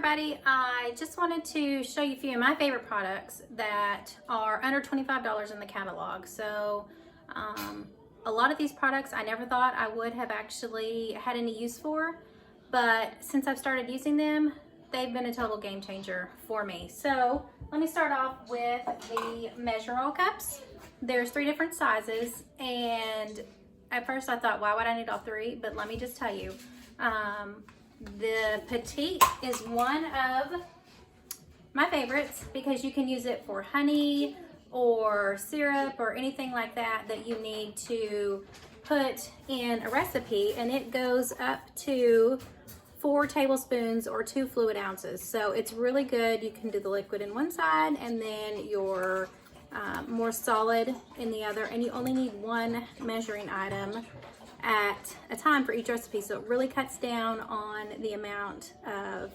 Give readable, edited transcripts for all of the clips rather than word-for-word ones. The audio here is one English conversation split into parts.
everybody. I just wanted to show you a few of my favorite products that are under $25 in the catalog. So a lot of these products I never thought I would have actually had any use for, but since I've started using them, they've been a total game changer for me. So let me start off with the Measure All cups. There's 3 different sizes, and at first I thought, why would I need all 3? But let me just tell you, the Petite is one of my favorites because you can use it for honey or syrup or anything like that that you need to put in a recipe, and it goes up to 4 tablespoons or 2 fluid ounces. So it's really good. You can do the liquid in one side and then your more solid in the other, and you only need 1 measuring item at a time for each recipe, so it really cuts down on the amount of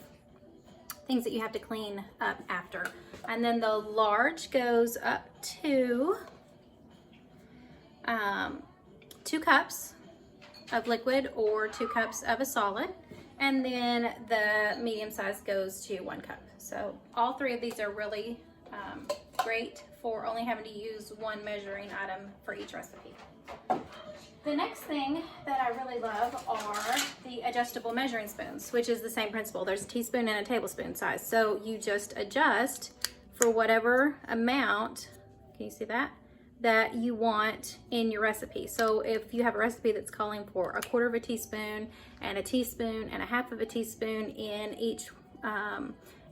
things that you have to clean up after. And then the large goes up to 2 cups of liquid or 2 cups of a solid, and then the medium size goes to 1 cup. So all 3 of these are really great for only having to use 1 measuring item for each recipe. The next thing that I really love are the adjustable measuring spoons, which is the same principle. There's a teaspoon and a tablespoon size. So you just adjust for whatever amount, can you see that? That you want in your recipe. So if you have a recipe that's calling for 1/4 of a teaspoon and a teaspoon and 1/2 of a teaspoon in each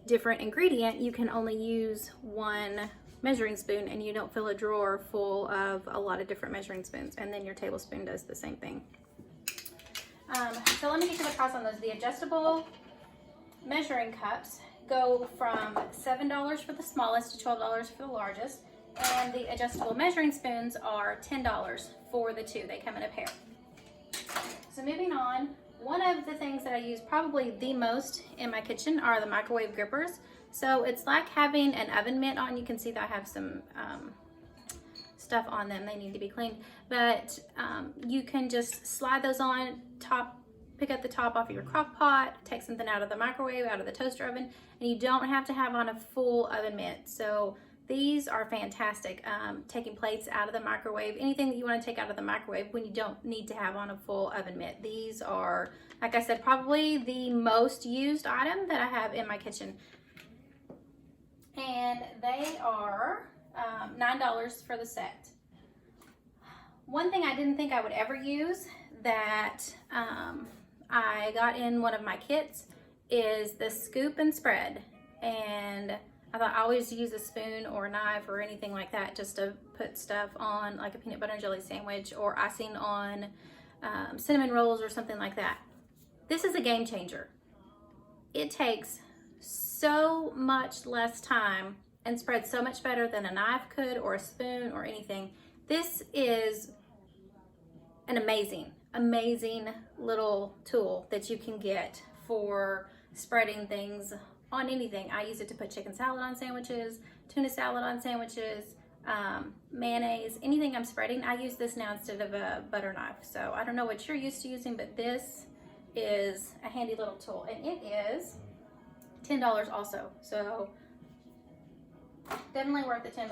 different ingredient, you can only use 1 measuring spoon, and you don't fill a drawer full of a lot of different measuring spoons. And then your tablespoon does the same thing. So let me get to the price on those. The adjustable measuring cups go from $7 for the smallest to $12 for the largest, and the adjustable measuring spoons are $10 for the 2. They come in a pair. So moving on, one of the things that I use probably the most in my kitchen are the microwave grippers. So it's like having an oven mitt on. You can see that I have some stuff on them. They need to be cleaned. But you can just slide those on top, pick up the top off of your crock pot, take something out of the microwave, out of the toaster oven, and you don't have to have on a full oven mitt. So these are fantastic. Taking plates out of the microwave, anything that you want to take out of the microwave when you don't need to have on a full oven mitt. These are, like I said, probably the most used item that I have in my kitchen. And they are $9 for the set. One thing I didn't think I would ever use that I got in one of my kits is the scoop and spread. And I thought I always use a spoon or a knife or anything like that just to put stuff on, like a peanut butter and jelly sandwich or icing on cinnamon rolls or something like that. This is a game changer. It takes so much less time and spreads so much better than a knife could or a spoon or anything. This is an amazing little tool that you can get for spreading things on anything. I use it to put chicken salad on sandwiches, tuna salad on sandwiches, mayonnaise, anything I'm spreading. I use this now instead of a butter knife. So I don't know what you're used to using, but this is a handy little tool, and it is $10 also, so definitely worth the $10.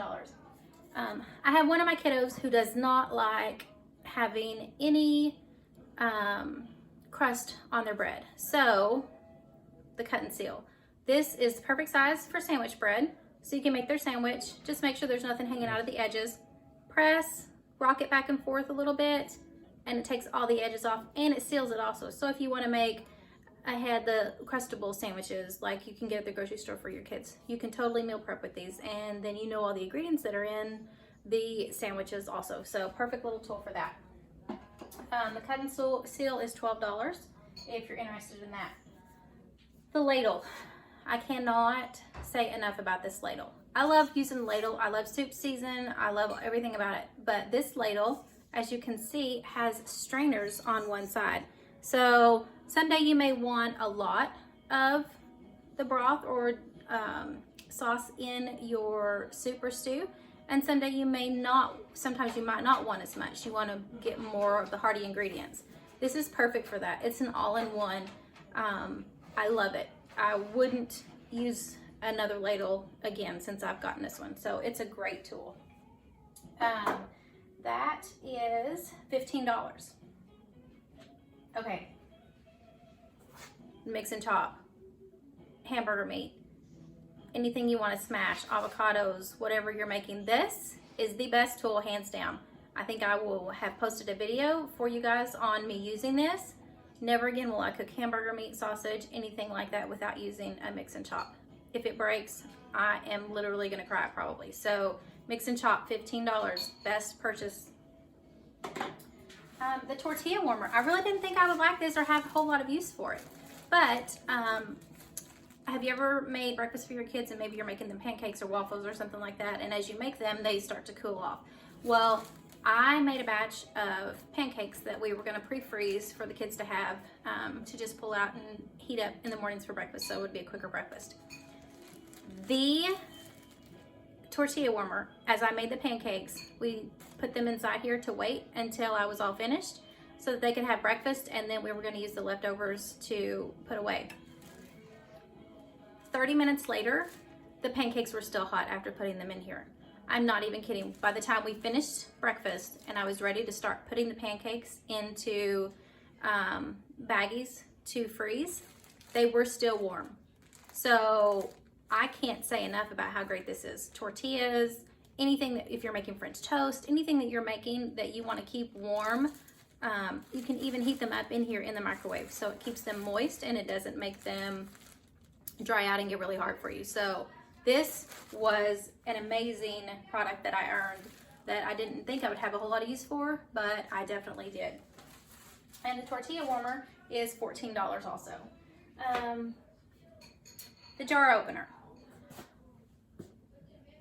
I have one of my kiddos who does not like having any crust on their bread, so the cut and seal. This is the perfect size for sandwich bread, so you can make their sandwich. Just make sure there's nothing hanging out of the edges. Press, rock it back and forth a little bit, and it takes all the edges off, and it seals it also. So if you want to make, I had the Crustable sandwiches like you can get at the grocery store for your kids. You can totally meal prep with these, and then you know all the ingredients that are in the sandwiches also. So perfect little tool for that. The cut and seal is $12 if you're interested in that. The ladle. I cannot say enough about this ladle. I love using the ladle. I love soup season. I love everything about it. But this ladle, as you can see, has strainers on one side. So someday you may want a lot of the broth or sauce in your soup or stew, and someday you may not, sometimes you might not want as much. You want to get more of the hearty ingredients. This is perfect for that. It's an all-in-one. I love it. I wouldn't use another ladle again since I've gotten this one. So it's a great tool. That is $15. Okay. Mix and chop. Hamburger meat. Anything you want to smash. Avocados, whatever you're making. This is the best tool, hands down. I think I will have posted a video for you guys on me using this. Never again will I cook hamburger meat, sausage, anything like that without using a mix and chop. If it breaks, I am literally gonna cry probably. So mix and chop, $15, best purchase. The tortilla warmer. I really didn't think I would like this or have a whole lot of use for it. But have you ever made breakfast for your kids and maybe you're making them pancakes or waffles or something like that, and as you make them, they start to cool off? Well, I made a batch of pancakes that we were gonna pre-freeze for the kids to have, to just pull out and heat up in the mornings for breakfast, so it would be a quicker breakfast. The tortilla warmer, as I made the pancakes, we put them inside here to wait until I was all finished so that they could have breakfast, and then we were gonna use the leftovers to put away. 30 minutes later, the pancakes were still hot after putting them in here. I'm not even kidding. By the time we finished breakfast and I was ready to start putting the pancakes into baggies to freeze, they were still warm. So I can't say enough about how great this is. Tortillas, anything that, if you're making French toast, anything that you're making that you want to keep warm, you can even heat them up in here in the microwave. So it keeps them moist and it doesn't make them dry out and get really hard for you. So this was an amazing product that I earned that I didn't think I would have a whole lot of use for, but I definitely did. And the tortilla warmer is $14 also. The jar opener.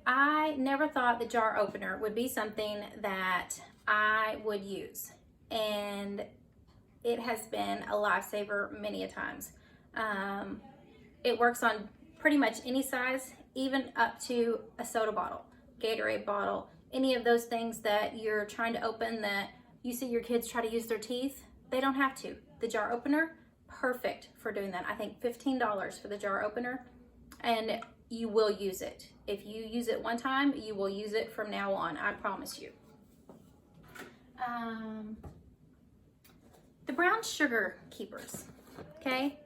I never thought the jar opener would be something that I would use, and it has been a lifesaver many a times. It works on pretty much any size, even up to a soda bottle, Gatorade bottle, any of those things that you're trying to open that you see your kids try to use their teeth. They don't have to. The jar opener, perfect for doing that. I think $15 for the jar opener, and you will use it. If you use it one time, you will use it from now on, I promise you. The brown sugar keepers, okay?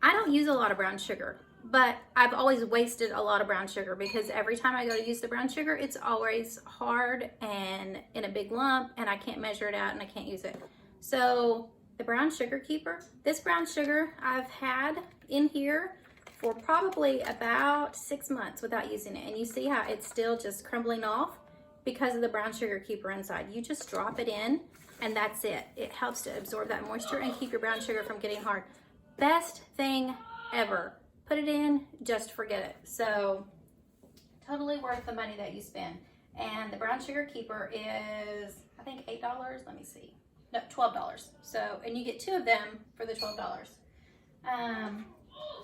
I don't use a lot of brown sugar, but I've always wasted a lot of brown sugar because every time I go to use the brown sugar, it's always hard and in a big lump, and I can't measure it out and I can't use it. So the brown sugar keeper, this brown sugar I've had in here for probably about 6 months without using it. And you see how it's still just crumbling off because of the brown sugar keeper inside. You just drop it in and that's it. It helps to absorb that moisture and keep your brown sugar from getting hard. Best thing ever. Put it in, just forget it. So totally worth the money that you spend. And the brown sugar keeper is, I think $8, let me see. No, $12. So, and you get 2 of them for the $12.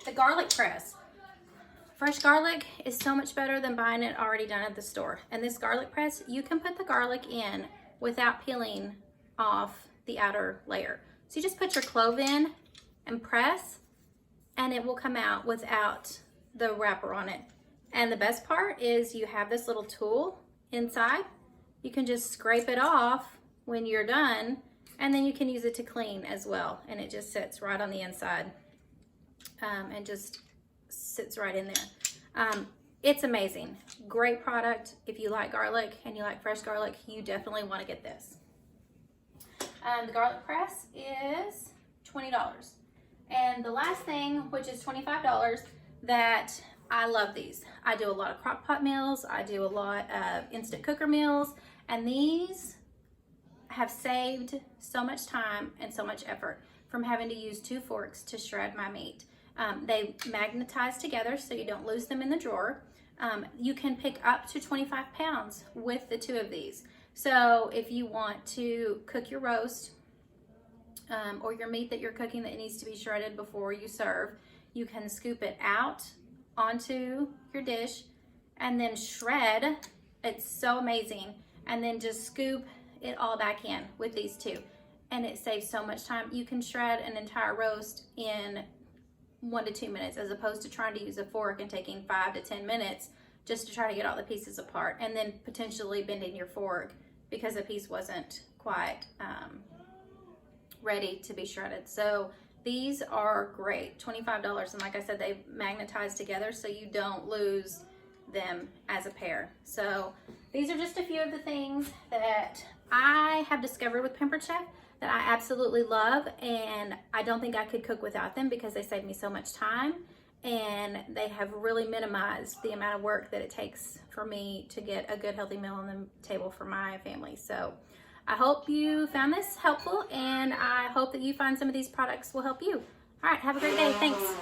The garlic press. Fresh garlic is so much better than buying it already done at the store. And this garlic press, you can put the garlic in without peeling off the outer layer. So you just put your clove in and press, and it will come out without the wrapper on it. And the best part is you have this little tool inside. You can just scrape it off when you're done, and then you can use it to clean as well. And it just sits right on the inside and just sits right in there. It's amazing. Great product. If you like garlic and you like fresh garlic, you definitely want to get this. The garlic press is $20. And the last thing, which is $25, that I love these. I do a lot of crock pot meals. I do a lot of instant cooker meals. And these have saved so much time and so much effort from having to use 2 forks to shred my meat. They magnetize together so you don't lose them in the drawer. You can pick up to 25 pounds with the 2 of these. So if you want to cook your roast, or your meat that you're cooking that needs to be shredded before you serve, you can scoop it out onto your dish and then shred. It's so amazing. And then just scoop it all back in with these 2. And it saves so much time. You can shred an entire roast in 1 to 2 minutes, as opposed to trying to use a fork and taking 5 to 10 minutes just to try to get all the pieces apart, and then potentially bending your fork because the piece wasn't quite ready to be shredded. So these are great, $25, and like I said, they magnetize together so you don't lose them as a pair. So these are just a few of the things that I have discovered with Pampered Chef that I absolutely love, and I don't think I could cook without them because they save me so much time, and they have really minimized the amount of work that it takes for me to get a good healthy meal on the table for my family. So I hope you found this helpful, and I hope that you find some of these products will help you. All right, have a great day. Thanks.